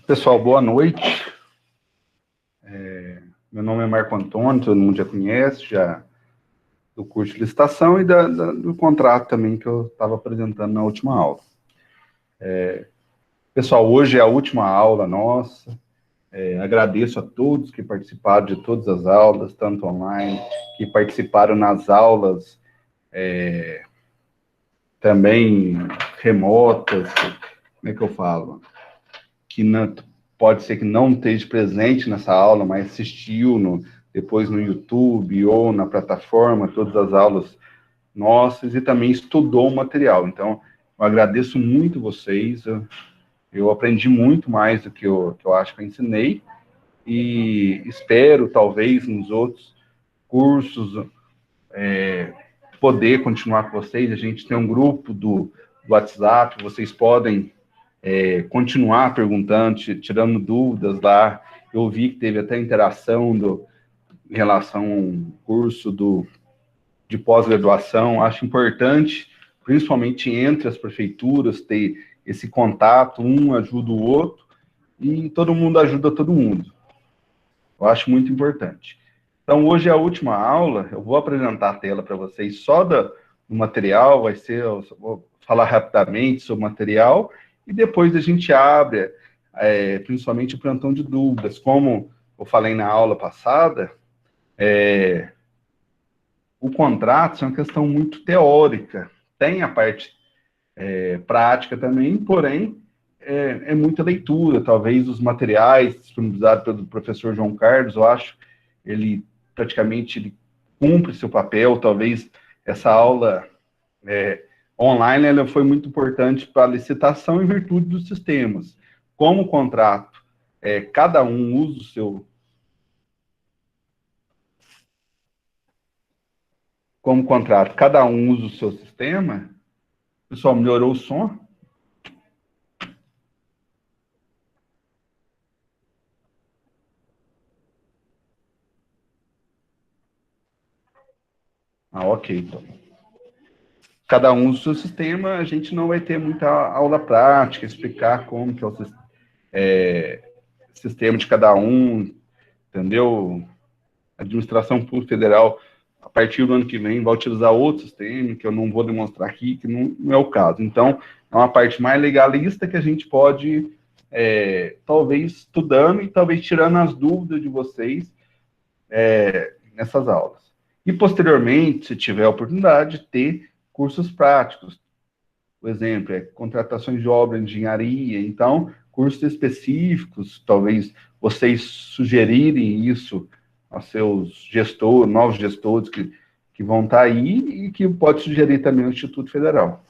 Pessoal, boa noite. Meu nome é Marco Antônio, todo mundo já conhece, já do curso de licitação e do contrato também que eu estava apresentando na última aula. Pessoal, hoje é a última aula nossa. Agradeço a todos que participaram de todas as aulas, tanto online, que participaram nas aulas também remotas, como é que eu falo? Que não, pode ser que não esteja presente nessa aula, mas assistiu depois no YouTube ou na plataforma, todas as aulas nossas, e também estudou o material. Então, eu agradeço muito vocês, eu aprendi muito mais do que eu acho que eu ensinei, e espero, talvez, nos outros cursos, poder continuar com vocês. A gente tem um grupo do WhatsApp, vocês podem continuar perguntando, tirando dúvidas lá. Eu vi que teve até interação em relação ao curso de pós-graduação. Acho importante, principalmente entre as prefeituras, ter esse contato, um ajuda o outro, e todo mundo ajuda todo mundo. Eu acho muito importante. Então, hoje é a última aula, eu vou apresentar a tela para vocês só do material, eu vou falar rapidamente sobre o material, e depois a gente abre, principalmente o plantão de dúvidas. Como eu falei na aula passada, o contrato é uma questão muito teórica, tem a parte prática também, porém, é muita leitura. Talvez os materiais disponibilizados pelo professor João Carlos, eu acho, ele praticamente cumpre seu papel. Talvez essa aula online ela foi muito importante para a licitação em virtude dos sistemas. Como o contrato, cada um usa o seu... Como contrato, cada um usa o seu sistema. Pessoal, melhorou o som? Ah, ok, então. Cada um usa o seu sistema, a gente não vai ter muita aula prática, explicar como que é o sistema de cada um, entendeu? A administração pública federal, a partir do ano que vem, vai utilizar outro sistema, que eu não vou demonstrar aqui, que não é o caso. Então, é uma parte mais legalista que a gente pode, talvez, estudando e talvez tirando as dúvidas de vocês nessas aulas. E, posteriormente, se tiver a oportunidade, ter cursos práticos. Por exemplo, contratações de obra, engenharia. Então, cursos específicos, talvez vocês sugerirem isso aos seus gestores, novos gestores que vão estar aí, e que pode sugerir também o Instituto Federal.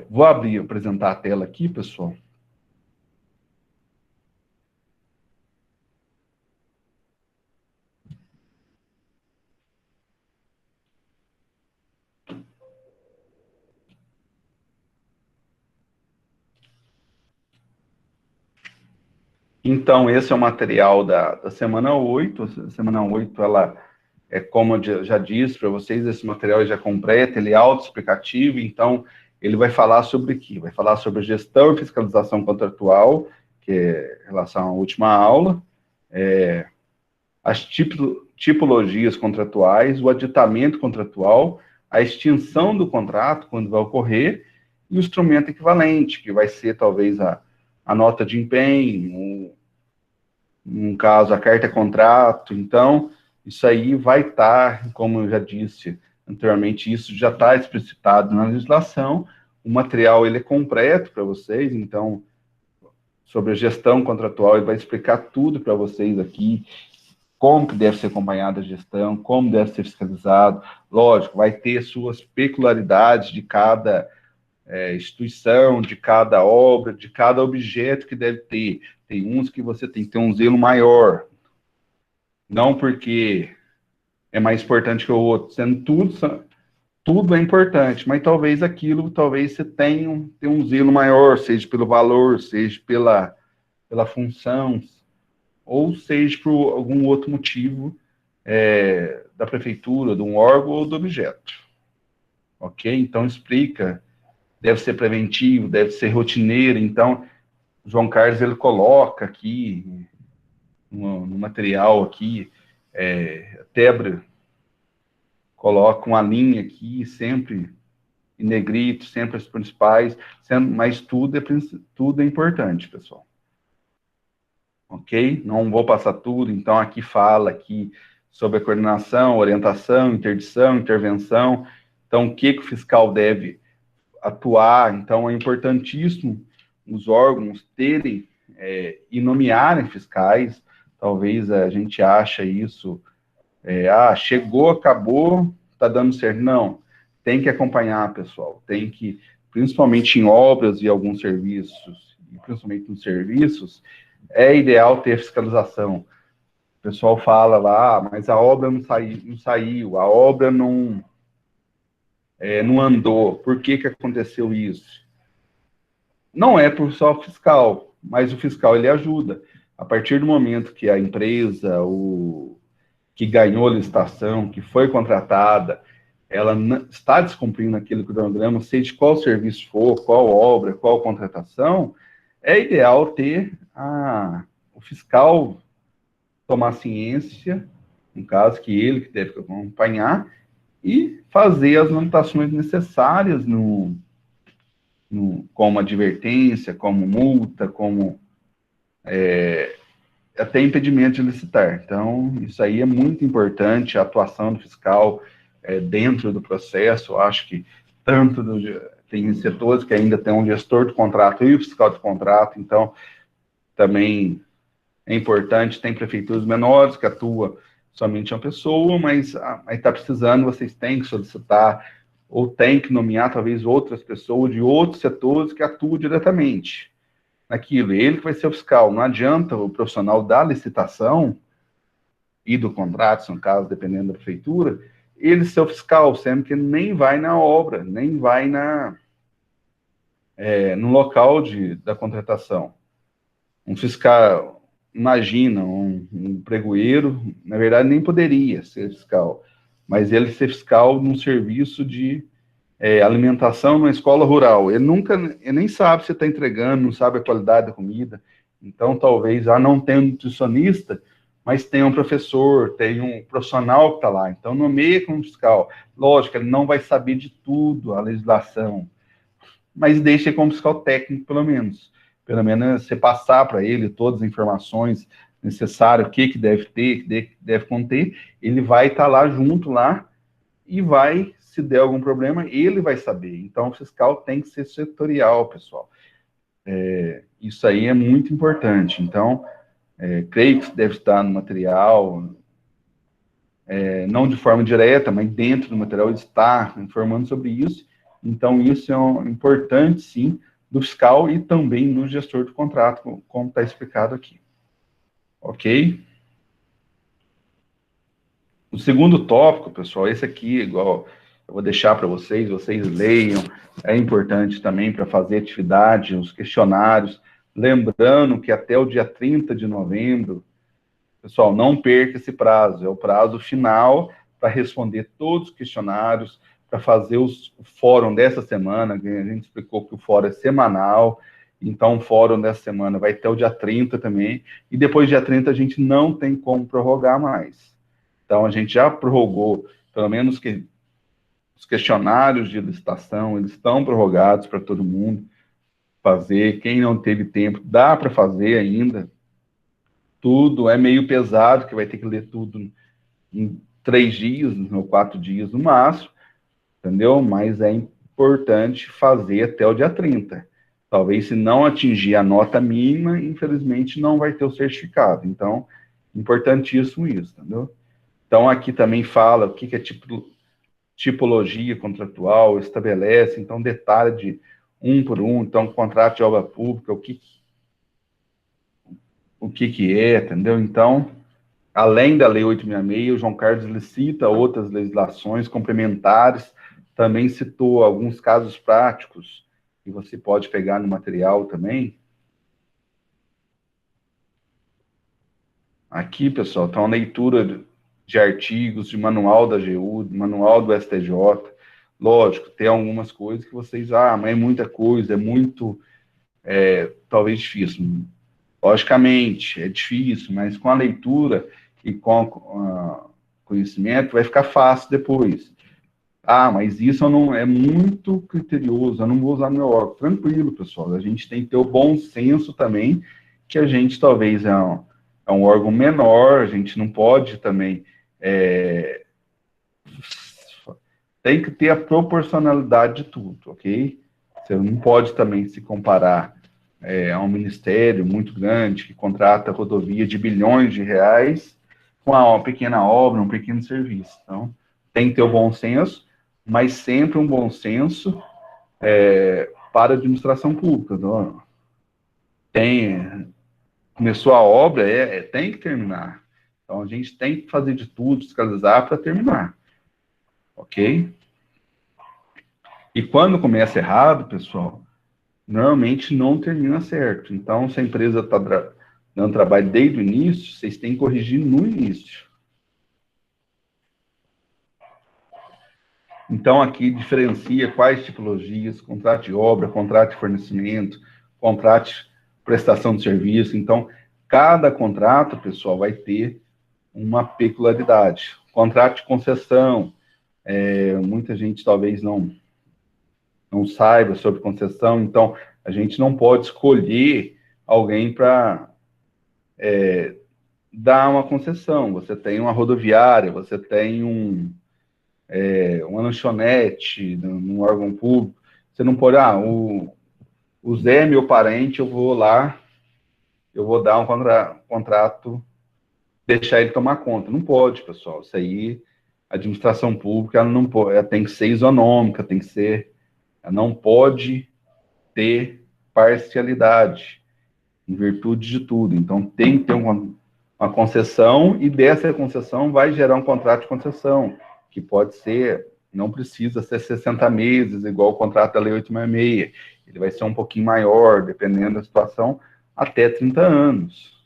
Vou apresentar a tela aqui, pessoal. Então, esse é o material da semana 8. A semana 8, ela como eu já disse para vocês, esse material já completa, ele é autoexplicativo. Então, ele vai falar sobre o quê? Vai falar sobre gestão e fiscalização contratual, que é em relação à última aula, as tipologias contratuais, o aditamento contratual, a extinção do contrato, quando vai ocorrer, e o instrumento equivalente, que vai ser talvez a nota de empenho, num caso, a carta-contrato. Então, isso aí vai estar, como eu já disse anteriormente, isso já está explicitado na legislação. O material ele é completo para vocês, então, sobre a gestão contratual, ele vai explicar tudo para vocês aqui, como que deve ser acompanhada a gestão, como deve ser fiscalizado. Lógico, vai ter suas peculiaridades de cada instituição, de cada obra, de cada objeto que deve ter. Tem uns que você tem que ter um zelo maior, não porque é mais importante que o outro, sendo tudo é importante, mas talvez aquilo, talvez você tenha um zelo maior, seja pelo valor, seja pela função, ou seja por algum outro motivo da prefeitura, de um órgão ou do objeto. Ok? Então, explica, deve ser preventivo, deve ser rotineiro. Então, João Carlos, ele coloca aqui, no material aqui, Tebra coloca uma linha aqui, sempre em negrito, sempre as principais, mas tudo é importante, pessoal. Ok? Não vou passar tudo, então aqui fala aqui sobre a coordenação, orientação, interdição, intervenção, então o que o fiscal deve atuar, então é importantíssimo os órgãos terem e nomearem fiscais. Talvez a gente acha isso, chegou, acabou, tá dando certo. Não, tem que acompanhar, pessoal, tem que, principalmente em obras e alguns serviços, e principalmente nos serviços, é ideal ter fiscalização. O pessoal fala lá, mas a obra não saiu, a obra não andou, por que aconteceu isso? Não é por só fiscal, mas o fiscal ele ajuda. A partir do momento que a empresa, que ganhou a licitação, que foi contratada, ela está descumprindo aquele cronograma, seja de qual serviço for, qual obra, qual contratação, é ideal ter o fiscal tomar ciência, no caso, que ele que deve acompanhar, e fazer as anotações necessárias como advertência, como multa, como até impedimento de licitar. Então, isso aí é muito importante, a atuação do fiscal dentro do processo. Eu acho que tem setores que ainda tem um gestor de contrato e o fiscal de contrato, então também é importante. Tem prefeituras menores que atua somente uma pessoa, mas aí está precisando, vocês têm que solicitar ou têm que nomear talvez outras pessoas de outros setores que atuam diretamente naquilo. Ele que vai ser o fiscal. Não adianta o profissional da licitação e do contrato, no caso, dependendo da prefeitura, ele ser o fiscal, sendo que ele nem vai na obra, nem vai no local da contratação. Um fiscal, imagina, um pregoeiro, na verdade, nem poderia ser fiscal, mas ele ser fiscal num serviço de alimentação numa escola rural. Ele nem sabe se está entregando, não sabe a qualidade da comida. Então, talvez, não tenha um nutricionista, mas tem um professor, tem um profissional que está lá. Então, nomeia como fiscal. Lógico, ele não vai saber de tudo, a legislação, mas deixa como fiscal técnico, pelo menos. Pelo menos você passar para ele todas as informações necessárias, o que deve ter, o que deve conter, ele vai estar lá junto lá e vai, se der algum problema, ele vai saber. Então, o fiscal tem que ser setorial, pessoal. Isso aí é muito importante. Então, creio que deve estar no material, não de forma direta, mas dentro do material ele está informando sobre isso. Então, isso é importante, sim, do fiscal e também do gestor do contrato, como está explicado aqui. Ok? O segundo tópico, pessoal, esse aqui, igual eu vou deixar para vocês leiam, é importante também para fazer atividade, os questionários, lembrando que até o dia 30 de novembro, pessoal, não perca esse prazo, é o prazo final para responder todos os questionários, para fazer o fórum dessa semana, a gente explicou que o fórum é semanal, então o fórum dessa semana vai até o dia 30 também, e depois do dia 30 a gente não tem como prorrogar mais. Então a gente já prorrogou, pelo menos que os questionários de licitação, eles estão prorrogados para todo mundo fazer. Quem não teve tempo, dá para fazer ainda. Tudo é meio pesado, que vai ter que ler tudo em 3 dias, ou 4 dias no máximo, entendeu? Mas é importante fazer até o dia 30. Talvez, se não atingir a nota mínima, infelizmente não vai ter o certificado. Então, importantíssimo isso, entendeu? Então, aqui também fala o que é tipologia contratual, estabelece, então, detalhe de um por um, então, contrato de obra pública, o que é, entendeu? Então, além da Lei 866, o João Carlos licita outras legislações complementares, também citou alguns casos práticos, que você pode pegar no material também. Aqui, pessoal, está uma leitura de artigos, de manual da AGU, de manual do STJ. Lógico, tem algumas coisas que vocês, mas é muita coisa, é muito talvez difícil. Logicamente, é difícil, mas com a leitura e com o conhecimento vai ficar fácil depois. Ah, mas isso eu não, é muito criterioso, eu não vou usar meu órgão. Tranquilo, pessoal, a gente tem que ter o bom senso também, que a gente talvez é um órgão menor, a gente não pode também... tem que ter a proporcionalidade de tudo, ok? Você não pode também se comparar a um ministério muito grande que contrata rodovia de bilhões de reais com uma pequena obra, um pequeno serviço. Então, tem que ter o bom senso, mas sempre um bom senso para a administração pública. Então, começou a obra, tem que terminar. Então, a gente tem que fazer de tudo, fiscalizar para terminar. Ok? E quando começa errado, pessoal, normalmente não termina certo. Então, se a empresa está dando trabalho desde o início, vocês têm que corrigir no início. Então, aqui diferencia quais tipologias: contrato de obra, contrato de fornecimento, contrato de prestação de serviço. Então, cada contrato, pessoal, vai ter uma peculiaridade. Contrato de concessão, muita gente talvez não saiba sobre concessão, então a gente não pode escolher alguém para dar uma concessão. Você tem uma rodoviária, você tem uma lanchonete num órgão público, você não pode, o Zé, meu parente, eu vou lá, eu vou dar um contrato, deixar ele tomar conta. Não pode, pessoal. Isso aí, a administração pública, ela não pode, ela tem que ser isonômica, ela não pode ter parcialidade, em virtude de tudo. Então, tem que ter uma concessão, e dessa concessão vai gerar um contrato de concessão, que pode ser, não precisa ser 60 meses, igual o contrato da Lei 866. Ele vai ser um pouquinho maior, dependendo da situação, até 30 anos.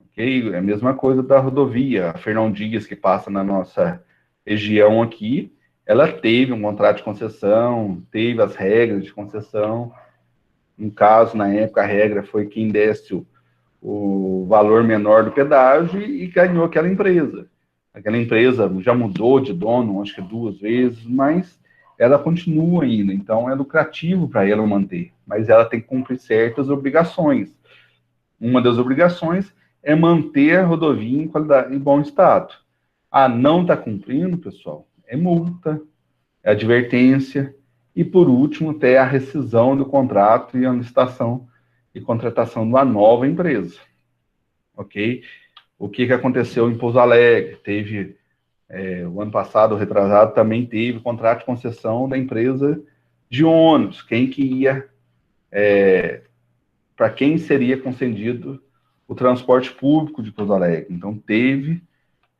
Ok? É a mesma coisa da rodovia. A Fernão Dias, que passa na nossa região aqui, ela teve um contrato de concessão, teve as regras de concessão. No caso, na época, a regra foi quem desse o valor menor do pedágio e ganhou aquela empresa. Aquela empresa já mudou de dono, acho que 2 vezes, mas ela continua ainda. Então, é lucrativo para ela manter, mas ela tem que cumprir certas obrigações. Uma das obrigações é manter a rodovia em bom estado. Não está cumprindo, pessoal, é multa, é advertência, e, por último, até a rescisão do contrato e a licitação e contratação de uma nova empresa. Ok? O que aconteceu em Pouso Alegre? Teve, o ano passado, retrasado, também teve contrato de concessão da empresa de ônibus. Quem que ia, para quem seria concedido o transporte público de Pouso Alegre. Então, teve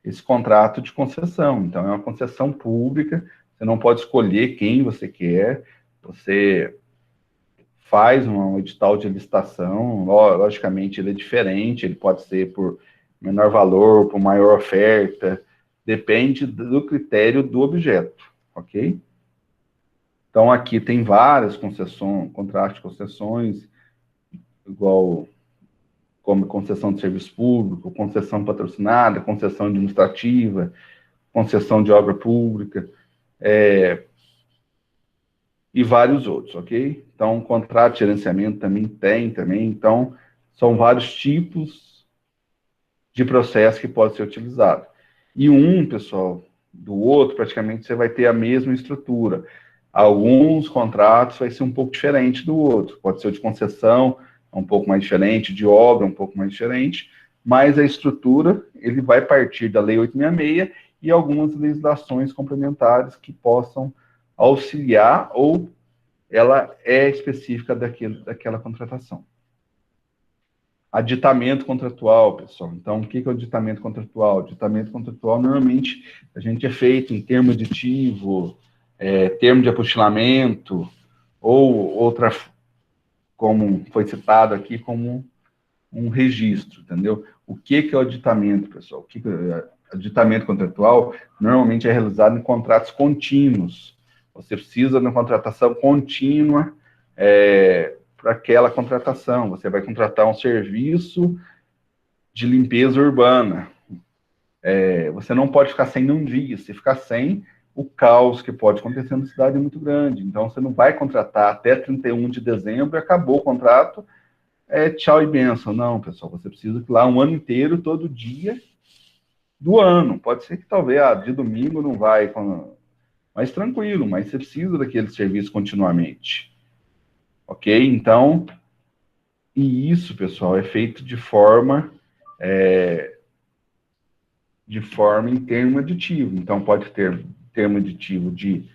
esse contrato de concessão. Então, é uma concessão pública, você não pode escolher quem você quer, você faz um edital de licitação, logicamente ele é diferente, ele pode ser por menor valor, por maior oferta, depende do critério do objeto, ok? Então, aqui tem várias concessões, contratos de concessões, igual como concessão de serviço público, concessão patrocinada, concessão administrativa, concessão de obra pública, e vários outros, ok? Então, contrato de gerenciamento também tem, então, são vários tipos de processo que pode ser utilizado. E pessoal, do outro, praticamente você vai ter a mesma estrutura. Alguns contratos vai ser um pouco diferente do outro, pode ser o de concessão, um pouco mais diferente, de obra, um pouco mais diferente, mas a estrutura, ele vai partir da Lei 866 e algumas legislações complementares que possam auxiliar, ou ela é específica daquela contratação. Aditamento contratual, pessoal. Então, o que é o aditamento contratual? Aditamento contratual, normalmente, a gente é feito em termo aditivo, termo de apostilamento, ou outra, como foi citado aqui, como um registro, entendeu? O que é o aditamento, pessoal? Aditamento contratual normalmente é realizado em contratos contínuos. Você precisa de uma contratação contínua, para aquela contratação. Você vai contratar um serviço de limpeza urbana. Você não pode ficar sem num dia. Se ficar sem, o caos que pode acontecer na cidade é muito grande. Então, você não vai contratar até 31 de dezembro e acabou o contrato, tchau e benção. Não, pessoal, você precisa ir lá um ano inteiro, todo dia do ano. Pode ser que talvez de domingo não vai, mas tranquilo, mas você precisa daquele serviço continuamente. Ok? Então, e isso, pessoal, é feito de forma em termo aditivo. Então, pode ter termo aditivo de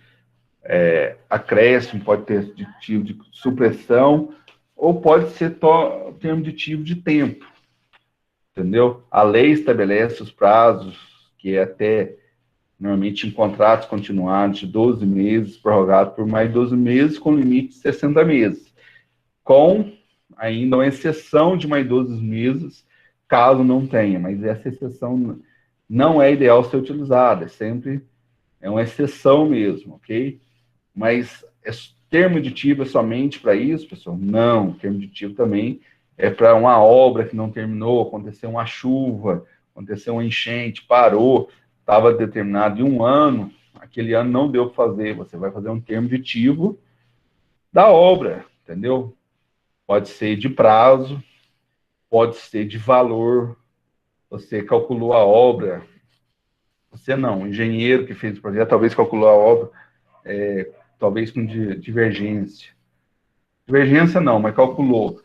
acréscimo, pode ter aditivo de supressão, ou pode ser termo aditivo de tempo. Entendeu? A lei estabelece os prazos, que é até, normalmente, em contratos continuados de 12 meses, prorrogados por mais 12 meses, com limite de 60 meses. Com ainda uma exceção de mais 12 meses, caso não tenha, mas essa exceção não é ideal ser utilizada, sempre é uma exceção mesmo, ok? Mas termo aditivo é somente para isso, pessoal? Não, termo aditivo também é para uma obra que não terminou, aconteceu uma chuva, aconteceu uma enchente, parou, estava determinado em um ano, aquele ano não deu para fazer, você vai fazer um termo aditivo da obra, entendeu? Pode ser de prazo, pode ser de valor, você calculou a obra, você não, o engenheiro que fez o projeto talvez calculou a obra, talvez com divergência. Divergência não, mas calculou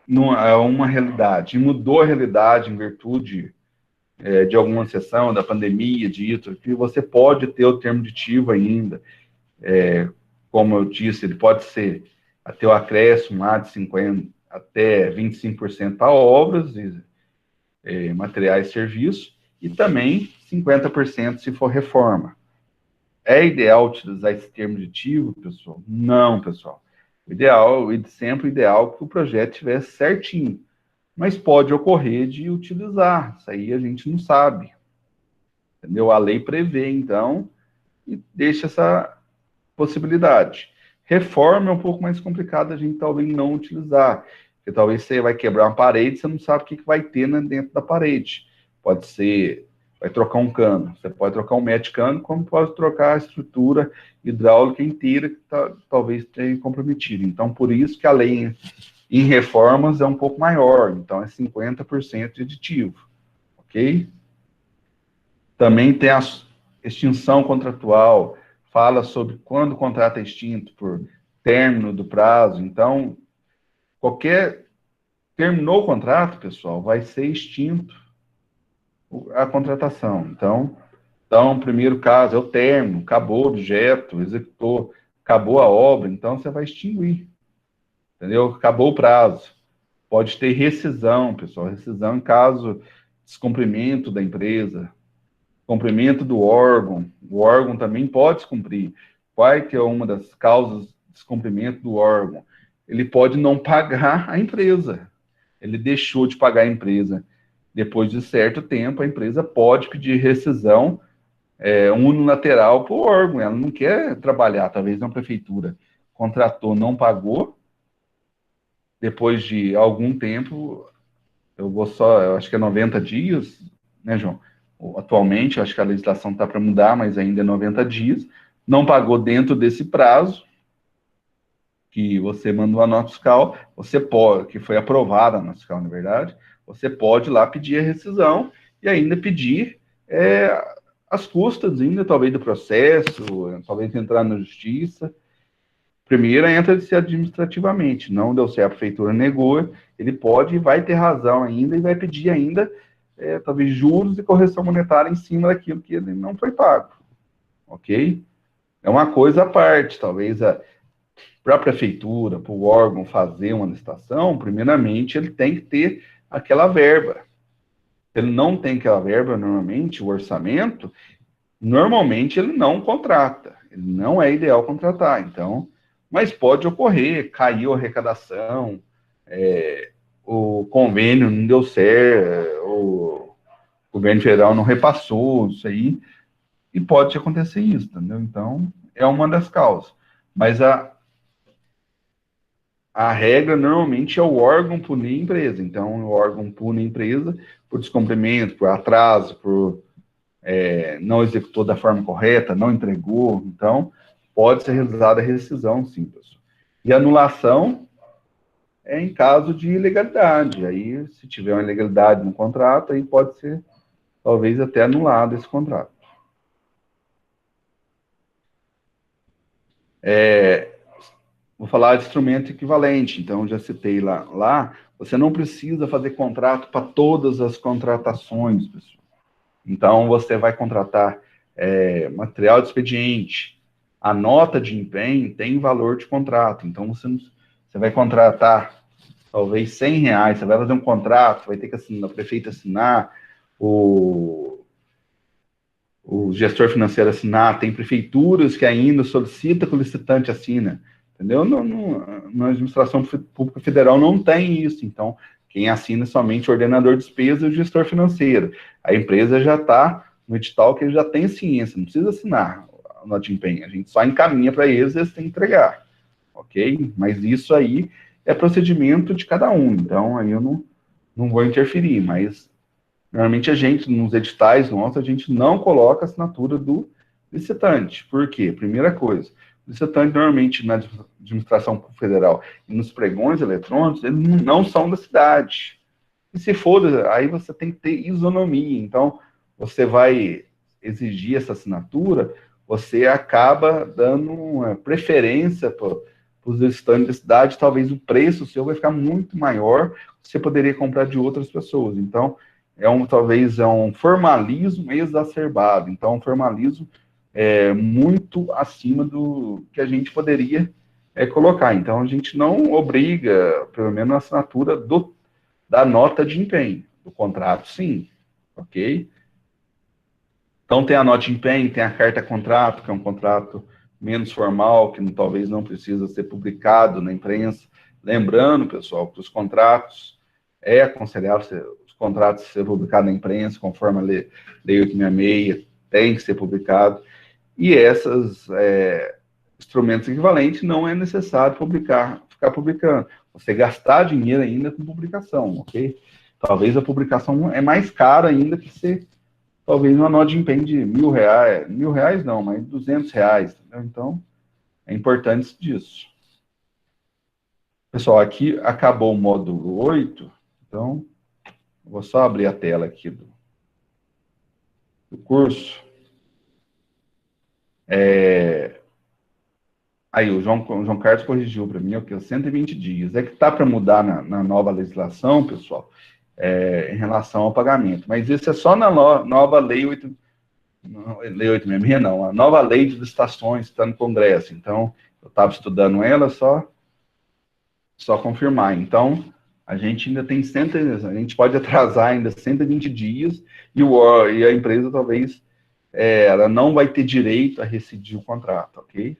uma realidade, e mudou a realidade em virtude de alguma exceção, da pandemia, dito, que você pode ter o termo aditivo ainda, como eu disse, ele pode ser até o acréscimo lá de 50% até 25% para obras, materiais e serviços, e também 50% se for reforma. É ideal utilizar esse termo aditivo, pessoal? Não, pessoal. Sempre o ideal é que o projeto estivesse certinho. Mas pode ocorrer de utilizar. Isso aí a gente não sabe. Entendeu? A lei prevê, então, e deixa essa possibilidade. Reforma é um pouco mais complicado a gente talvez não utilizar. Porque talvez você vai quebrar uma parede, você não sabe o que vai ter dentro da parede. Pode ser, vai trocar um cano. Você pode trocar um metro de cano, como pode trocar a estrutura hidráulica inteira que talvez tenha comprometido. Então, por isso que a lei em reformas é um pouco maior. Então, é 50% de aditivo. Ok? Também tem a extinção contratual, fala sobre quando o contrato é extinto por término do prazo. Então, terminou o contrato, pessoal, vai ser extinto a contratação. Então, primeiro caso é o término, acabou o objeto, executou, acabou a obra, então você vai extinguir. Entendeu? Acabou o prazo. Pode ter rescisão, pessoal, rescisão em caso de descumprimento da empresa, cumprimento do órgão, o órgão também pode descumprir. Qual que é uma das causas de descumprimento do órgão? Ele pode não pagar a empresa. Ele deixou de pagar a empresa. Depois de certo tempo, a empresa pode pedir rescisão unilateral para o órgão. Ela não quer trabalhar, talvez na prefeitura. Contratou, não pagou. Depois de algum tempo, eu acho que é 90 dias, né, João? Atualmente, acho que a legislação está para mudar, mas ainda é 90 dias. Não pagou dentro desse prazo que você mandou a nota fiscal, você pode, que foi aprovada a nota fiscal, na verdade, você pode ir lá pedir a rescisão e ainda pedir as custas ainda, talvez, do processo, talvez entrar na justiça. Primeiro entra-se administrativamente, não deu certo, a prefeitura negou, ele pode e vai ter razão ainda e vai pedir ainda, talvez, juros e correção monetária em cima daquilo que ele não foi pago, ok? É uma coisa à parte, talvez para a prefeitura, para o órgão fazer uma licitação, primeiramente ele tem que ter aquela verba. Se ele não tem aquela verba, normalmente, o orçamento, normalmente ele não contrata, ele não é ideal contratar, então, mas pode ocorrer, caiu a arrecadação, o convênio não deu certo, o governo federal não repassou isso aí, e pode acontecer isso, entendeu? Então, é uma das causas. Mas a regra normalmente é o órgão punir a empresa. Então, o órgão pune a empresa por descumprimento, por atraso, por não executou da forma correta, não entregou. Então, pode ser realizada a rescisão, sim, pessoal. E anulação é em caso de ilegalidade. Aí, se tiver uma ilegalidade no contrato, aí pode ser, talvez, até anulado esse contrato. Vou falar de instrumento equivalente. Então, já citei lá você não precisa fazer contrato para todas as contratações, pessoal. Então, você vai contratar material de expediente, a nota de empenho tem valor de contrato. Então, você vai contratar talvez R$ 100, você vai fazer um contrato, vai ter que assinar, o prefeito assinar, o, o gestor financeiro assinar, tem prefeituras que ainda solicitam que o licitante assina, entendeu? Na administração pública federal não tem isso, então quem assina é somente o ordenador de despesa e o gestor financeiro. A empresa já está no edital que ele já tem ciência, não precisa assinar a nota de empenho, a gente só encaminha para eles e eles têm que entregar, ok? Mas isso aí é procedimento de cada um, então aí eu não vou interferir, mas normalmente a gente, nos editais nossos, a gente não coloca a assinatura do licitante. Por quê? Primeira coisa, o licitante normalmente na administração federal e nos pregões eletrônicos, eles não são da cidade. E se for, aí você tem que ter isonomia. Então, você vai exigir essa assinatura, você acaba dando uma preferência para os estudantes da cidade, talvez o preço seu vai ficar muito maior, você poderia comprar de outras pessoas. Então, talvez é um formalismo exacerbado. Então, um formalismo muito acima do que a gente poderia colocar. Então, a gente não obriga, pelo menos, a assinatura da nota de empenho. Do contrato, sim. Ok? Então, tem a nota de empenho, tem a carta contrato, que é um contrato menos formal, que talvez não precisa ser publicado na imprensa. Lembrando, pessoal, que os contratos é aconselhável os contratos ser publicados na imprensa, conforme a lei 866, tem que ser publicado. E esses instrumentos equivalentes não é necessário ficar publicando. Você gastar dinheiro ainda com publicação, ok? Talvez a publicação é mais cara ainda que ser, talvez uma nota de empenho de R$ 1.000, R$ 1.000 não, mas R$ 200, entendeu? Então, é importante disso. Pessoal, aqui acabou o módulo 8, então, vou só abrir a tela aqui do curso. Aí, o João Carlos corrigiu para mim, ok, 120 dias. É que está para mudar na nova legislação, pessoal, em relação ao pagamento. Mas isso é só na nova lei 8, lei 866, não, a nova lei de licitações está no Congresso. Então, eu estava estudando ela, só confirmar. Então, a gente ainda tem a gente pode atrasar ainda 120 dias e a empresa talvez ela não vai ter direito a rescindir o contrato, ok?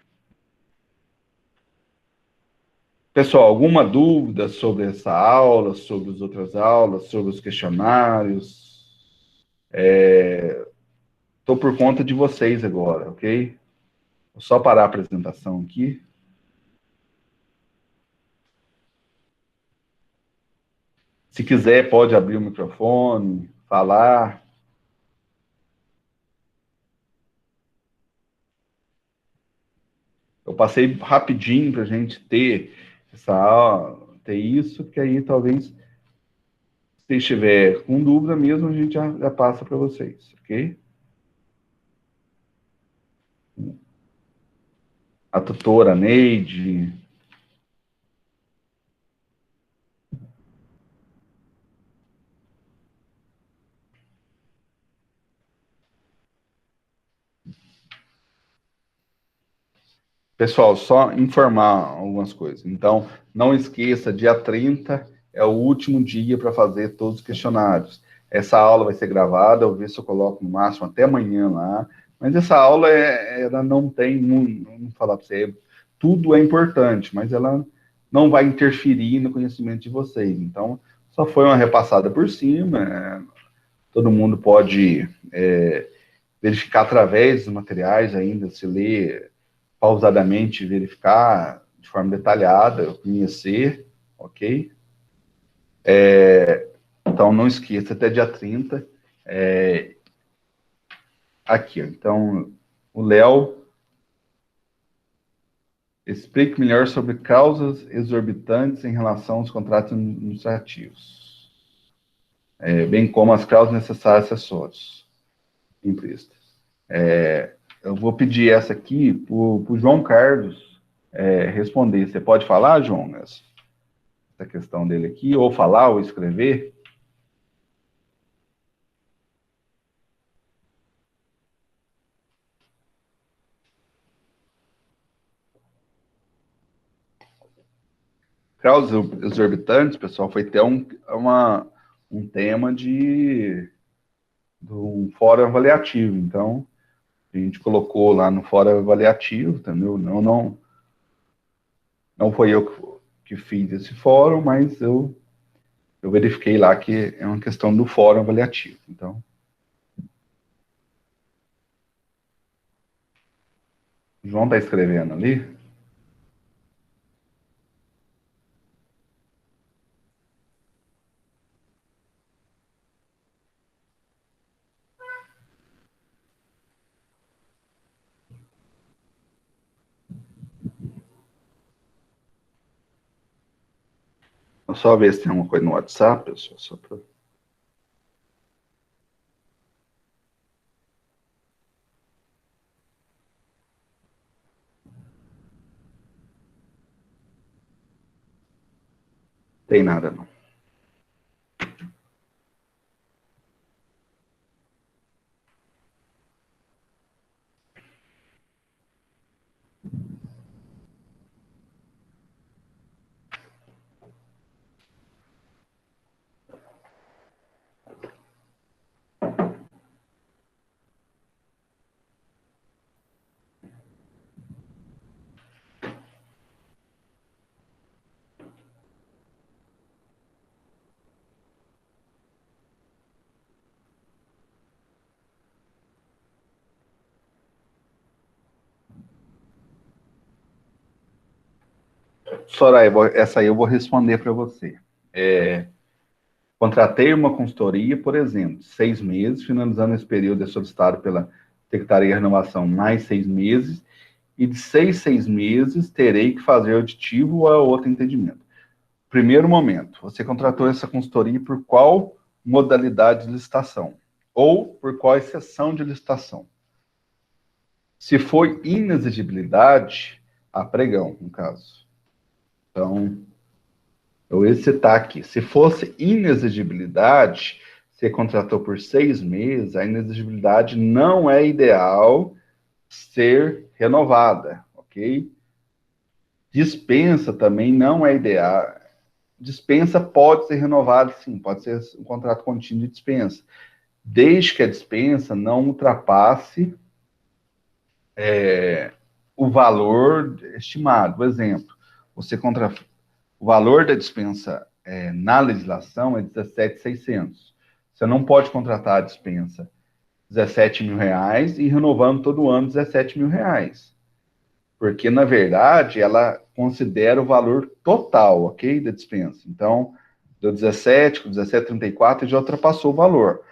Pessoal, alguma dúvida sobre essa aula, sobre as outras aulas, sobre os questionários? Estou por conta de vocês agora, ok? Vou só parar a apresentação aqui. Se quiser, pode abrir o microfone, falar. Eu passei rapidinho para a gente ter essa aula, ter isso, que aí talvez, se estiver com dúvida mesmo, a gente já passa para vocês, ok? A tutora Neide. Pessoal, só informar algumas coisas. Então, não esqueça, dia 30 é o último dia para fazer todos os questionários. Essa aula vai ser gravada, eu vou ver se eu coloco no máximo até amanhã lá. Mas essa aula, ela não tem, vamos falar para você, tudo é importante, mas ela não vai interferir no conhecimento de vocês. Então, só foi uma repassada por cima, todo mundo pode verificar através dos materiais ainda, se ler pausadamente, verificar de forma detalhada, conhecer, ok? Então, não esqueça, até dia 30. Aqui, ó. Então, o Léo explique melhor sobre causas exorbitantes em relação aos contratos administrativos, bem como as causas necessárias acessórios implícitas. Eu vou pedir essa aqui para o João Carlos responder. Você pode falar, João, essa questão dele aqui, ou falar, ou escrever? Causas exorbitantes, pessoal, foi até um tema de um fórum avaliativo. Então, a gente colocou lá no fórum avaliativo, entendeu? Não foi eu que fiz esse fórum, mas eu verifiquei lá que é uma questão do fórum avaliativo. Então, o João está escrevendo ali. Vou só ver se tem alguma coisa no WhatsApp, pessoal, só para... Tem nada, não. Soraya, essa aí eu vou responder para você. Contratei uma consultoria, por exemplo, 6 meses, finalizando esse período é solicitado pela Secretaria de Renovação mais 6 meses, e de 6 meses terei que fazer aditivo a outro entendimento. Primeiro momento, você contratou essa consultoria por qual modalidade de licitação? Ou por qual exceção de licitação? Se foi inexigibilidade, a pregão, no caso. Então, eu ia citar aqui. Se fosse inexigibilidade, você contratou por 6 meses, a inexigibilidade não é ideal ser renovada, ok? Dispensa também não é ideal. Dispensa pode ser renovada, sim, pode ser um contrato contínuo de dispensa, desde que a dispensa não ultrapasse o valor estimado. Por exemplo, o valor da dispensa na legislação é 17.600. Você não pode contratar a dispensa 17 mil reais e renovando todo ano 17 mil reais. Porque, na verdade, ela considera o valor total, ok, da dispensa. Então, deu 17, com 17,34 já ultrapassou o valor.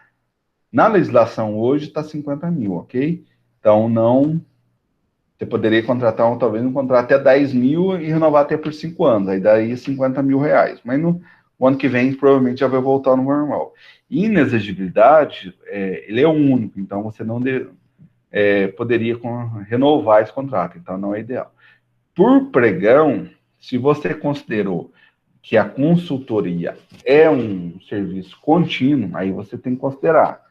Na legislação hoje está 50 mil, ok? Então, não... Você poderia contratar, talvez, um contrato até 10 mil e renovar até por 5 anos. Aí daí 50 mil reais. Mas no ano que vem, provavelmente, já vai voltar no normal. Inexigibilidade, ele é único. Então, você não poderia renovar esse contrato. Então, não é ideal. Por pregão, se você considerou que a consultoria é um serviço contínuo, aí você tem que considerar.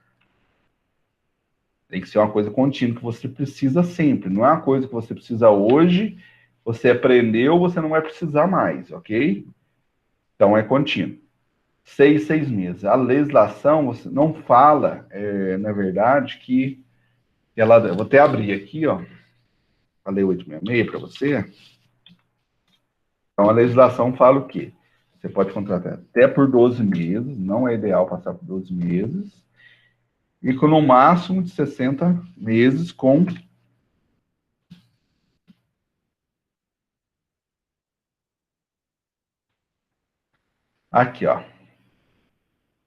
Tem que ser uma coisa contínua que você precisa sempre. Não é uma coisa que você precisa hoje, você aprendeu, você não vai precisar mais, ok? Então é contínuo. 6 meses. A legislação, você não fala, na verdade, que ela. Eu vou até abrir aqui, ó. Falei 866 para você. Então a legislação fala o quê? Você pode contratar até por 12 meses, não é ideal passar por 12 meses, e com no máximo de 60 meses com Aqui, ó.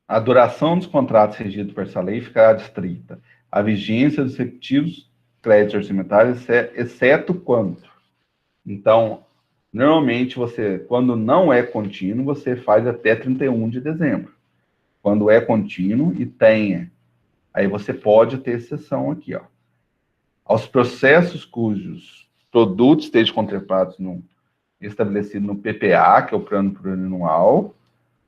A duração dos contratos regidos por essa lei ficará restrita à vigência dos respectivos créditos orçamentários, exceto quando. Então, normalmente quando não é contínuo, você faz até 31 de dezembro. Quando é contínuo e tenha, aí você pode ter exceção aqui, ó. Aos processos cujos produtos estejam contemplados estabelecido no PPA, que é o plano plurianual,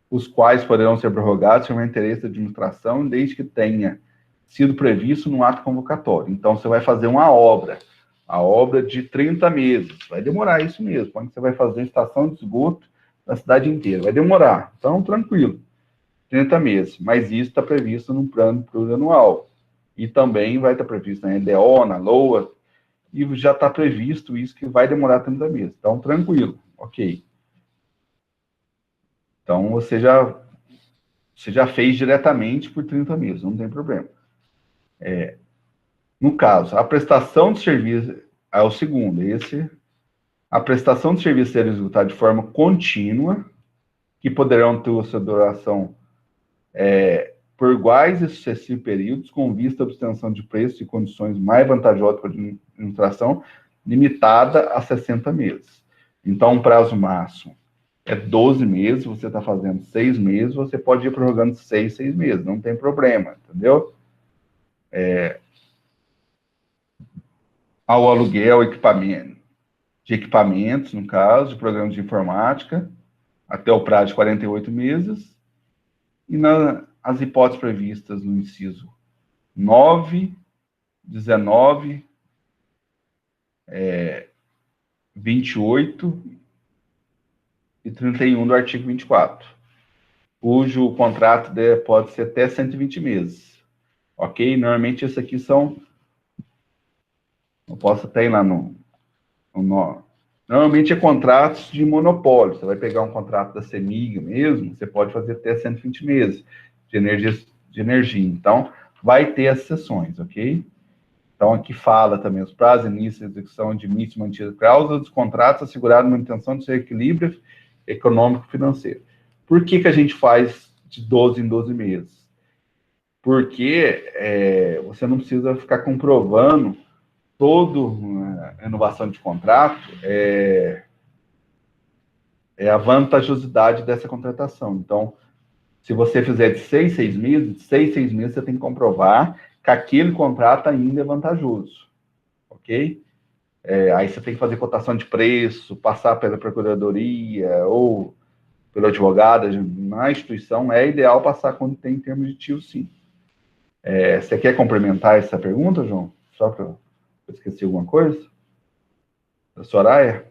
os quais poderão ser prorrogados se houver interesse da administração, desde que tenha sido previsto no ato convocatório. Então, você vai fazer uma obra, a obra de 30 meses. Vai demorar isso mesmo. Quando você vai fazer a estação de esgoto da cidade inteira, vai demorar. Então, tranquilo, 30 meses. Mas isso está previsto no plano plurianual. E também vai estar previsto na EDO, na LOA, e já está previsto isso que vai demorar 30 meses. Então, tranquilo, ok. Então, você já fez diretamente por 30 meses, não tem problema. No caso, a prestação de serviço é o segundo, a prestação de serviço será executada de forma contínua, que poderão ter sua duração por iguais e sucessivos períodos, com vista à obtenção de preços e condições mais vantajosas para a administração, limitada a 60 meses. Então, o prazo máximo é 12 meses, você está fazendo 6 meses, você pode ir prorrogando 6 meses, não tem problema, entendeu? Ao aluguel de equipamentos, no caso, de programas de informática, até o prazo de 48 meses, e as hipóteses previstas no inciso 9, 19, 28 e 31 do artigo 24, cujo contrato pode ser até 120 meses. Ok? Normalmente, esses aqui são. Eu posso até ir lá no. Normalmente é contratos de monopólio. Você vai pegar um contrato da CEMIG mesmo, você pode fazer até 120 meses de energia. Então, vai ter as sessões, ok? Então, aqui fala também os prazos, início de execução de início mantida cláusula dos contratos assegurado uma intenção de seu equilíbrio econômico-financeiro. Por que a gente faz de 12 em 12 meses? Porque você não precisa ficar comprovando toda renovação de contrato a vantajosidade dessa contratação. Então, se você fizer de 6 meses, de 6 meses, você tem que comprovar que aquele contrato ainda é vantajoso, ok? Aí você tem que fazer cotação de preço, passar pela procuradoria ou pelo advogado na instituição. É ideal passar quando tem termos de tio, sim. Você quer complementar essa pergunta, João? Só para eu esquecer alguma coisa? Da Soraya?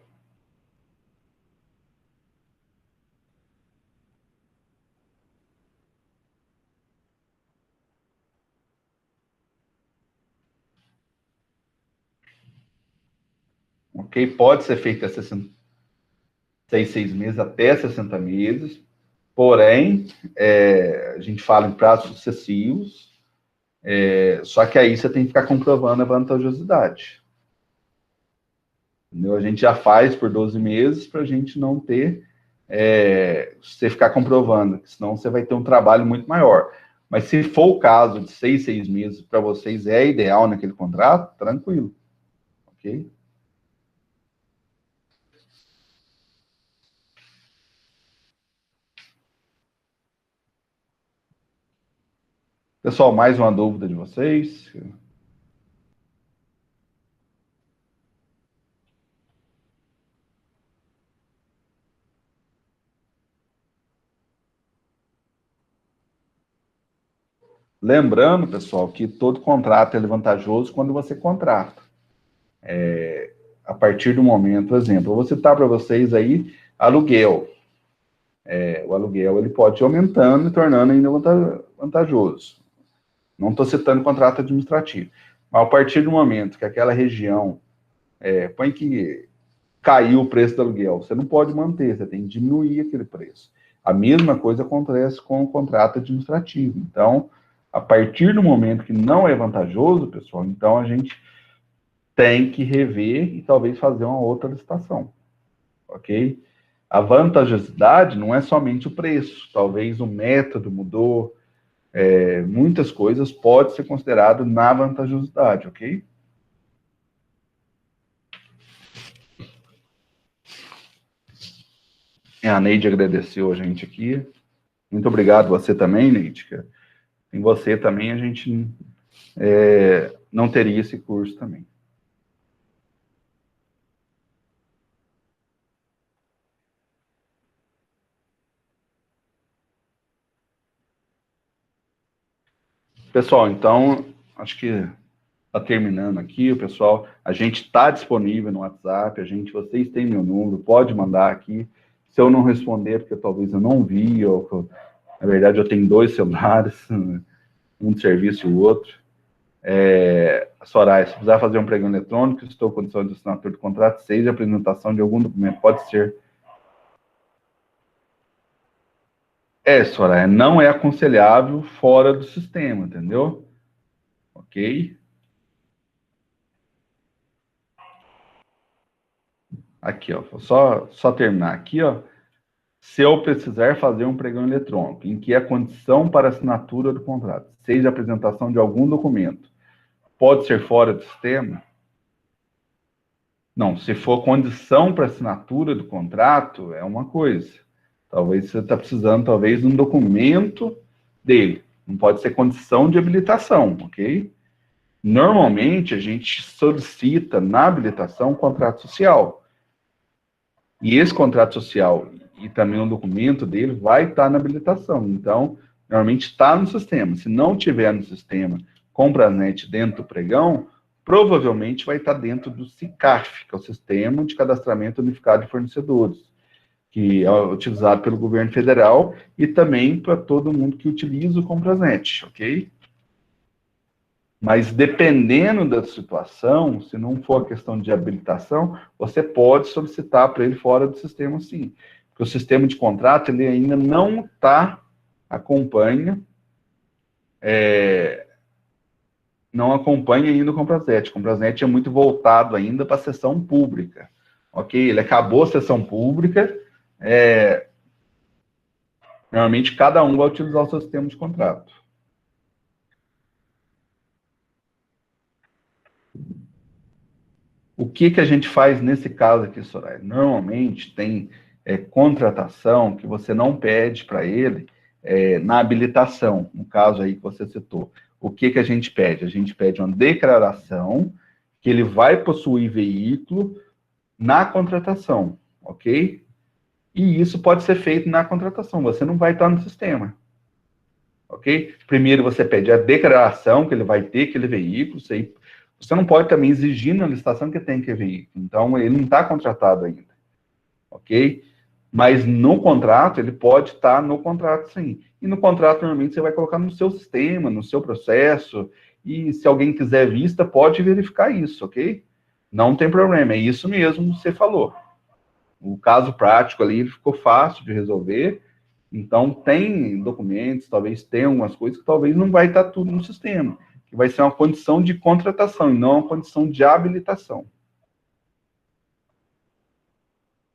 Ok? Pode ser feito até 6 meses, até 60 meses. Porém, a gente fala em prazos sucessivos, só que aí você tem que ficar comprovando a vantajosidade. Entendeu? A gente já faz por 12 meses para a gente não ter, você ficar comprovando, senão você vai ter um trabalho muito maior. Mas se for o caso de 6 meses para vocês é ideal naquele contrato, tranquilo. Ok? Pessoal, mais uma dúvida de vocês? Lembrando, pessoal, que todo contrato é vantajoso quando você contrata. A partir do momento, por exemplo, eu vou citar para vocês aí aluguel. O aluguel ele pode ir aumentando e tornando ainda vantajoso. Não estou citando contrato administrativo. Mas a partir do momento que aquela região põe que caiu o preço do aluguel, você não pode manter, você tem que diminuir aquele preço. A mesma coisa acontece com o contrato administrativo. Então, a partir do momento que não é vantajoso, pessoal, então a gente tem que rever e talvez fazer uma outra licitação, ok? A vantajosidade não é somente o preço, talvez o método mudou, muitas coisas podem ser consideradas na vantajosidade, ok? A Neide agradeceu a gente aqui. Muito obrigado, você também, Neide. Sem você também a gente não teria esse curso também. Pessoal, então, acho que está terminando aqui, o pessoal. A gente está disponível no WhatsApp, vocês têm meu número, pode mandar aqui. Se eu não responder, porque talvez eu não vi, ou na verdade eu tenho 2 celulares, um de serviço e o outro. Soraya, se precisar fazer um pregão eletrônico, estou com condição de assinatura de contrato, seja apresentação de algum documento, pode ser. Soraya, não é aconselhável fora do sistema, entendeu? Ok? Aqui, ó, só terminar aqui, ó. Se eu precisar fazer um pregão eletrônico, em que a condição para assinatura do contrato seja a apresentação de algum documento, pode ser fora do sistema? Não, se for condição para assinatura do contrato, é uma coisa. Talvez você está precisando, talvez, de um documento dele. Não pode ser condição de habilitação, ok? Normalmente, a gente solicita na habilitação um contrato social. E esse contrato social e também um documento dele vai estar na habilitação. Então, normalmente está no sistema. Se não tiver no sistema Compranet dentro do pregão, provavelmente vai estar dentro do SICAF, que é o Sistema de Cadastramento Unificado de Fornecedores, que é utilizado pelo governo federal e também para todo mundo que utiliza o Compranet, ok? Mas dependendo da situação, se não for a questão de habilitação, você pode solicitar para ele fora do sistema, sim. Porque o sistema de contrato, ele ainda não não acompanha ainda o Compranet. O Compranet é muito voltado ainda para a sessão pública, ok? Ele acabou a sessão pública, normalmente cada um vai utilizar o seu sistema de contrato. O que a gente faz nesse caso aqui, Soraya? Normalmente tem contratação que você não pede para ele na habilitação, no caso aí que você citou. O que a gente pede? A gente pede uma declaração que ele vai possuir veículo na contratação, ok? E isso pode ser feito na contratação, você não vai estar no sistema, ok? Primeiro você pede a declaração que ele vai ter aquele veículo, você não pode também exigir na licitação que tem que veículo, então ele não está contratado ainda, ok? Mas no contrato, ele pode estar no contrato, sim. E no contrato, normalmente, você vai colocar no seu sistema, no seu processo, e se alguém quiser vista, pode verificar isso, ok? Não tem problema, é isso mesmo que você falou. O caso prático ali ficou fácil de resolver, então tem documentos, talvez tenha algumas coisas que talvez não vai estar tudo no sistema, que vai ser uma condição de contratação e não uma condição de habilitação.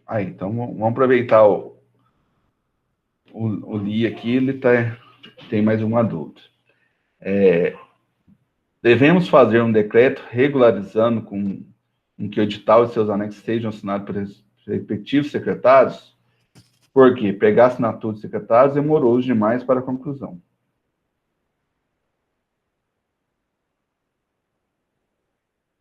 Aí, então vamos aproveitar o Li aqui, tem mais uma dúvida. Devemos fazer um decreto regularizando com que o edital e seus anexos sejam assinados pelos respectivos secretários? Porque pegar a assinatura dos secretários é moroso demais para a conclusão.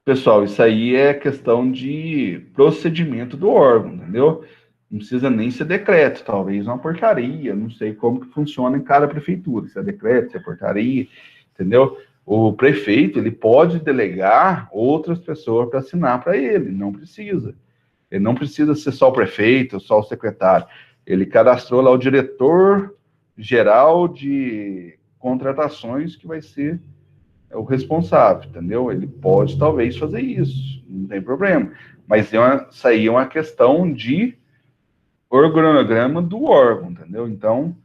Pessoal, isso aí é questão de procedimento do órgão, entendeu? Não precisa nem ser decreto, talvez uma portaria, não sei como que funciona em cada prefeitura, se é decreto, se é portaria, entendeu? O prefeito, ele pode delegar outras pessoas para assinar para ele, não precisa. Ele não precisa ser só o prefeito, só o secretário. Ele cadastrou lá o diretor geral de contratações, que vai ser o responsável, entendeu? Ele pode talvez fazer isso, não tem problema. Mas isso aí é uma questão de organograma do órgão, entendeu? Então,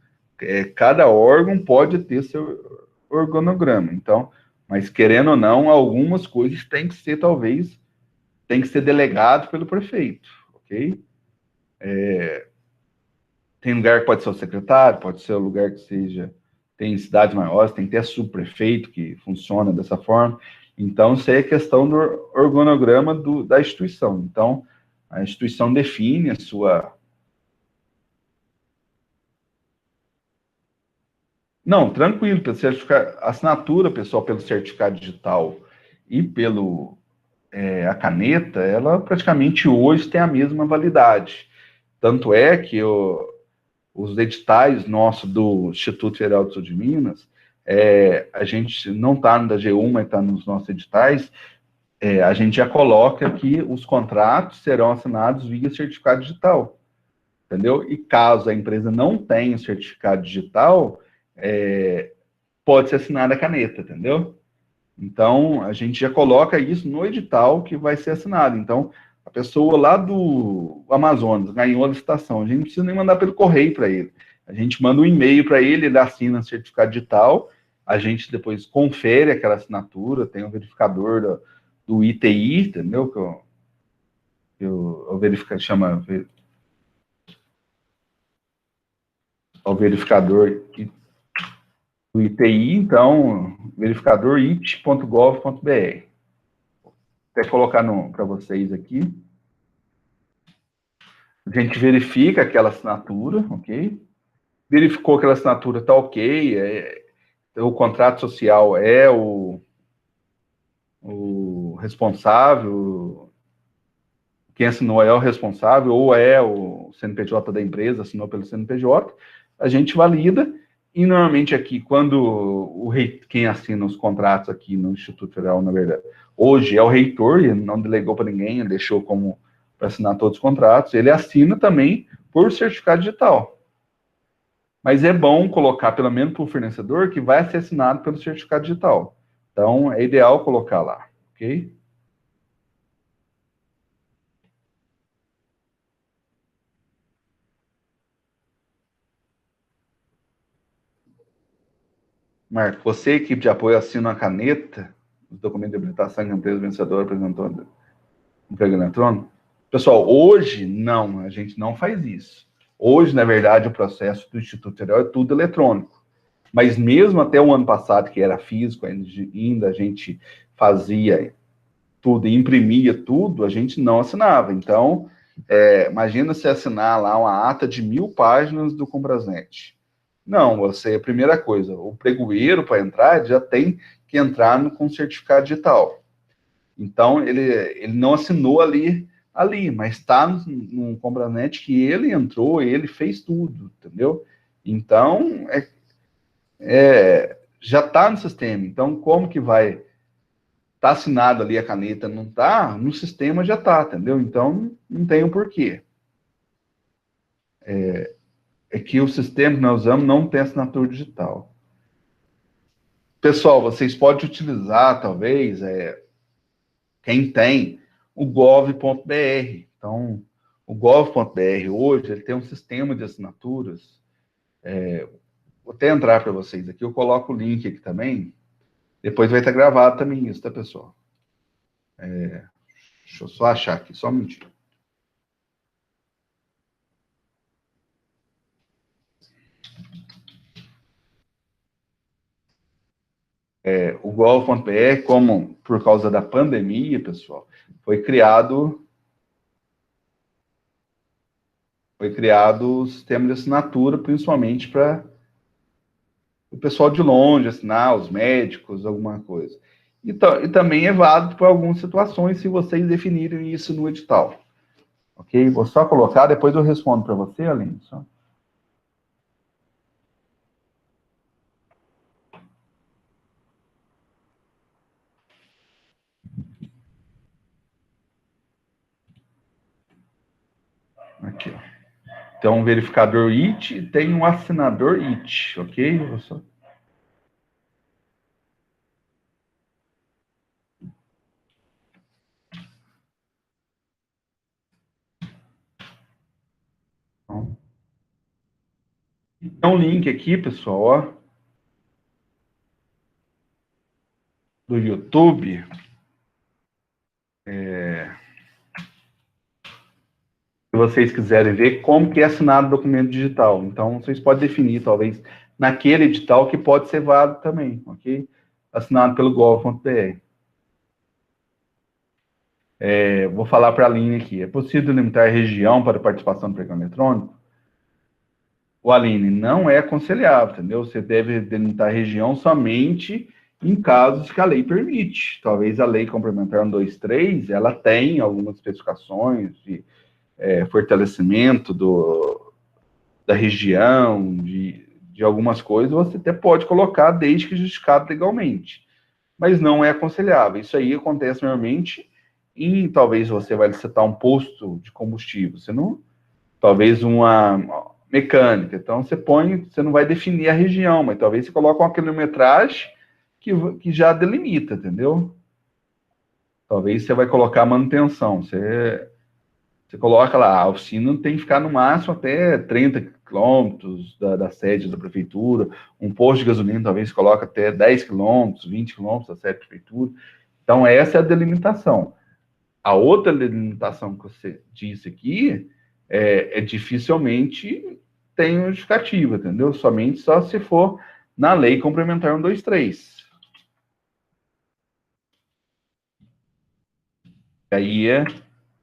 cada órgão pode ter seu organograma. Então, mas querendo ou não, algumas coisas têm que ser, talvez, tem que ser delegado pelo prefeito, ok? Tem lugar que pode ser o secretário, pode ser o lugar que seja... Tem cidades maiores, tem que ter subprefeito que funciona dessa forma. Então, isso aí é questão do organograma da instituição. Então, a instituição define a sua... Não, tranquilo, pelo certificado, assinatura, pessoal, pelo certificado digital e pelo a caneta, ela praticamente hoje tem a mesma validade. Tanto é que os editais nossos do Instituto Federal do Sul de Minas, a gente não está no da G1, mas está nos nossos editais, a gente já coloca que os contratos serão assinados via certificado digital, entendeu? E caso a empresa não tenha o certificado digital, pode ser assinada a caneta, entendeu? Então, a gente já coloca isso no edital que vai ser assinado. Então, a pessoa lá do Amazonas ganhou a licitação, a gente não precisa nem mandar pelo correio para ele. A gente manda um e-mail para ele, ele assina o certificado digital, a gente depois confere aquela assinatura, tem um verificador do ITI, entendeu? O verificador chama o verificador do ITI, então, verificador it.gov.br. Até colocar para vocês aqui. A gente verifica aquela assinatura, ok? Verificou que aquela assinatura está ok, o contrato social é o responsável, quem assinou é o responsável, ou é o CNPJ da empresa, assinou pelo CNPJ, a gente valida, e normalmente aqui, quando quem assina os contratos aqui no Instituto Federal, na verdade, hoje é o reitor, ele não delegou para ninguém, ele deixou como para assinar todos os contratos, ele assina também por certificado digital. Mas é bom colocar, pelo menos para o fornecedor, que vai ser assinado pelo certificado digital. Então, é ideal colocar lá, ok? Marco, você, equipe de apoio, assina a caneta, os documentos de habilitação que a empresa vencedora apresentou no emprego eletrônico? Pessoal, hoje, não, a gente não faz isso. Hoje, na verdade, o processo do Instituto Federal é tudo eletrônico. Mas mesmo até o ano passado, que era físico, ainda a gente fazia tudo e imprimia tudo, a gente não assinava. Então, imagina se assinar lá uma ata de 1.000 páginas do Comprasnet. Não, a primeira coisa, o pregoeiro, para entrar, já tem que entrar com certificado digital. Então, ele não assinou ali, mas está no Comprasnet que ele entrou, ele fez tudo, entendeu? Então, já está no sistema. Então, como que vai tá assinado ali a caneta, não tá, no sistema já tá, entendeu? Então, não tem um porquê. É que o sistema que nós usamos não tem assinatura digital. Pessoal, vocês podem utilizar, talvez, quem tem, o gov.br. Então, o gov.br hoje, ele tem um sistema de assinaturas. Vou até entrar para vocês aqui, eu coloco o link aqui também. Depois vai estar gravado também isso, tá, pessoal? Deixa eu só achar aqui, só um minutinho. O Gov.br, como por causa da pandemia, pessoal, foi criado o sistema de assinatura, principalmente para o pessoal de longe assinar, os médicos, alguma coisa. E também é válido para algumas situações, se vocês definirem isso no edital. Ok? Vou só colocar, depois eu respondo para você, Aline. Só. Aqui, ó. Então, um verificador IT e tem um assinador IT, ok? Vou só... Tem um link aqui, pessoal, ó, do YouTube. Se vocês quiserem ver como que é assinado o documento digital. Então, vocês podem definir, talvez, naquele edital que pode ser válido também, ok? Assinado pelo gov.br. Vou falar para a Aline aqui. É possível limitar a região para participação no programa eletrônico? O Aline, não é aconselhável, entendeu? Você deve delimitar a região somente em casos que a lei permite. Talvez a lei complementar 123, ela tem algumas especificações de fortalecimento da região, de algumas coisas, você até pode colocar desde que justificado legalmente. Mas não é aconselhável. Isso aí acontece normalmente em, talvez você vai licitar um posto de combustível. Você não, talvez uma mecânica. Então você põe, você não vai definir a região, mas talvez você coloque uma quilometragem que já delimita, entendeu? Talvez você vai colocar manutenção. Você coloca lá, a oficina tem que ficar no máximo até 30 quilômetros da sede da prefeitura. Um posto de gasolina talvez você coloque até 10 quilômetros, 20 quilômetros da sede da prefeitura. Então, essa é a delimitação. A outra delimitação que você disse aqui dificilmente tem justificativa, entendeu? Somente só se for na lei complementar 123. Aí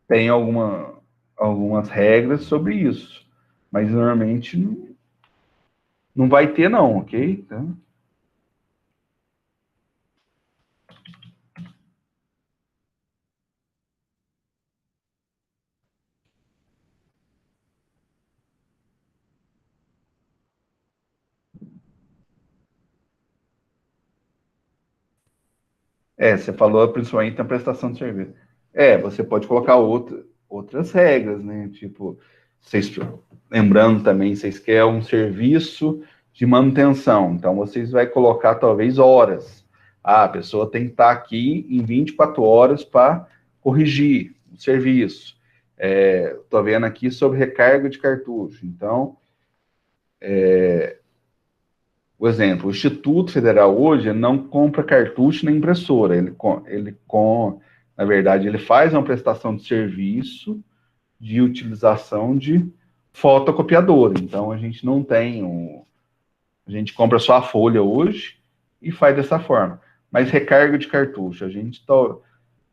tem algumas regras sobre isso. Mas normalmente não vai ter, não, ok? Então, você falou principalmente na prestação de serviço. Você pode colocar outras regras, né? Tipo, vocês, lembrando também, vocês querem um serviço de manutenção. Então, vocês vai colocar talvez horas. Ah, a pessoa tem que estar aqui em 24 horas para corrigir o serviço. Estou vendo aqui sobre recarga de cartucho. Então, por exemplo, o Instituto Federal hoje não compra cartucho nem impressora. Na verdade, ele faz uma prestação de serviço de utilização de fotocopiadora. Então, a gente não tem a gente compra só a folha hoje e faz dessa forma. Mas recarga de cartucho,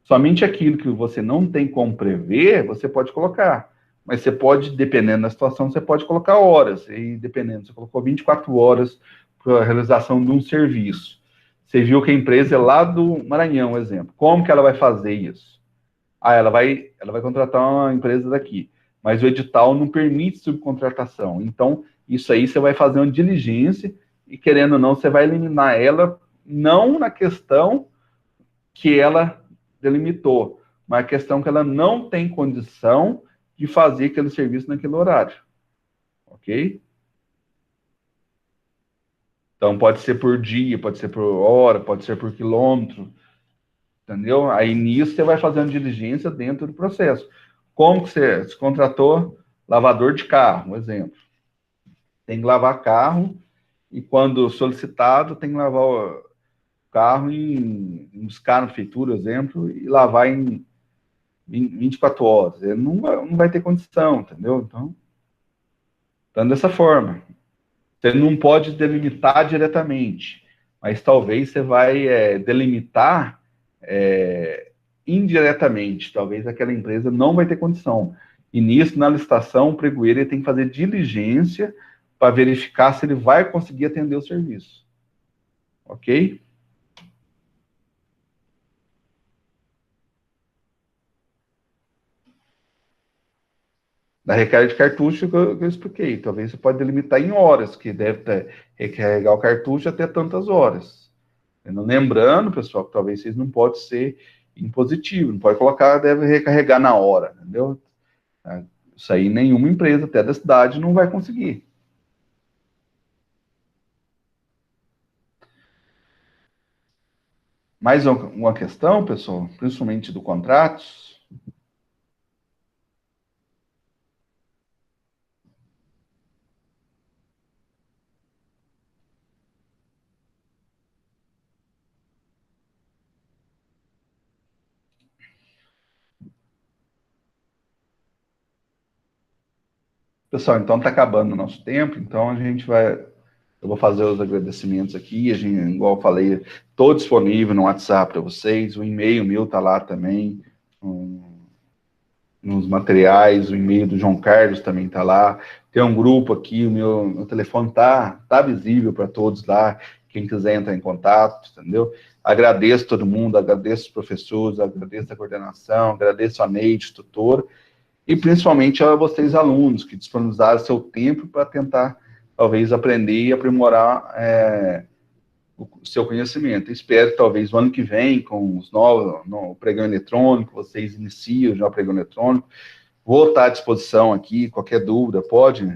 somente aquilo que você não tem como prever, você pode colocar. Mas você pode, dependendo da situação, você pode colocar horas. E dependendo, você colocou 24 horas para a realização de um serviço. Você viu que a empresa é lá do Maranhão, exemplo. Como que ela vai fazer isso? Ela vai contratar uma empresa daqui. Mas o edital não permite subcontratação. Então, isso aí você vai fazer uma diligência e, querendo ou não, você vai eliminar ela, não na questão que ela delimitou, mas a questão que ela não tem condição de fazer aquele serviço naquele horário, ok? Então pode ser por dia, pode ser por hora, pode ser por quilômetro, entendeu? Aí nisso você vai fazendo diligência dentro do processo. Como que você se contratou lavador de carro, um exemplo? Tem que lavar carro e quando solicitado tem que lavar o carro buscar na prefeitura, exemplo, e lavar em 24 horas. Ele não vai ter condição, entendeu? Então, dessa forma. Você não pode delimitar diretamente, mas talvez você vai delimitar indiretamente. Talvez aquela empresa não vai ter condição. E nisso, na licitação, o pregoeiro ele tem que fazer diligência para verificar se ele vai conseguir atender o serviço. Ok? Da recarga de cartucho que eu expliquei. Talvez você pode delimitar em horas, que deve recarregar o cartucho até tantas horas. Lembrando, pessoal, que talvez vocês não pode ser impositivo, não pode colocar, deve recarregar na hora, entendeu? Isso aí nenhuma empresa, até da cidade, não vai conseguir. Mais uma questão, pessoal, principalmente do contratos. Pessoal, então está acabando o nosso tempo, então a gente vai. Eu vou fazer os agradecimentos aqui, a gente, igual eu falei, estou disponível no WhatsApp para vocês, o e-mail meu está lá também, nos materiais, o e-mail do João Carlos também está lá. Tem um grupo aqui, o meu telefone tá visível para todos lá, quem quiser entrar em contato, entendeu? Agradeço todo mundo, agradeço os professores, agradeço a coordenação, agradeço a Neide, tutor, e principalmente a vocês, alunos, que disponibilizaram seu tempo para tentar, talvez, aprender e aprimorar o seu conhecimento. Espero que, talvez, no ano que vem, com os novos, no pregão eletrônico, vocês iniciam já o pregão eletrônico. Vou estar à disposição aqui, qualquer dúvida, pode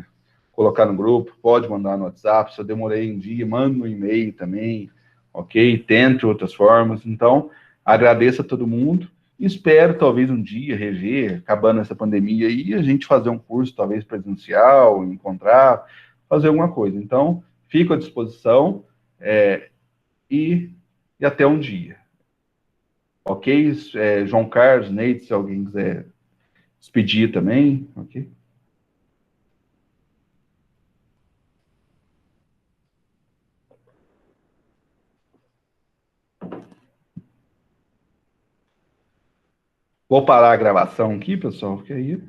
colocar no grupo, pode mandar no WhatsApp. Se eu demorei um dia, manda no e-mail também, ok? Tente outras formas. Então, agradeço a todo mundo. Espero, talvez, um dia, rever, acabando essa pandemia aí, a gente fazer um curso, talvez, presencial, encontrar, fazer alguma coisa. Então, fico à disposição e, e até um dia. Ok? João Carlos, Neide, se alguém quiser despedir também, ok? Vou parar a gravação aqui, pessoal, porque aí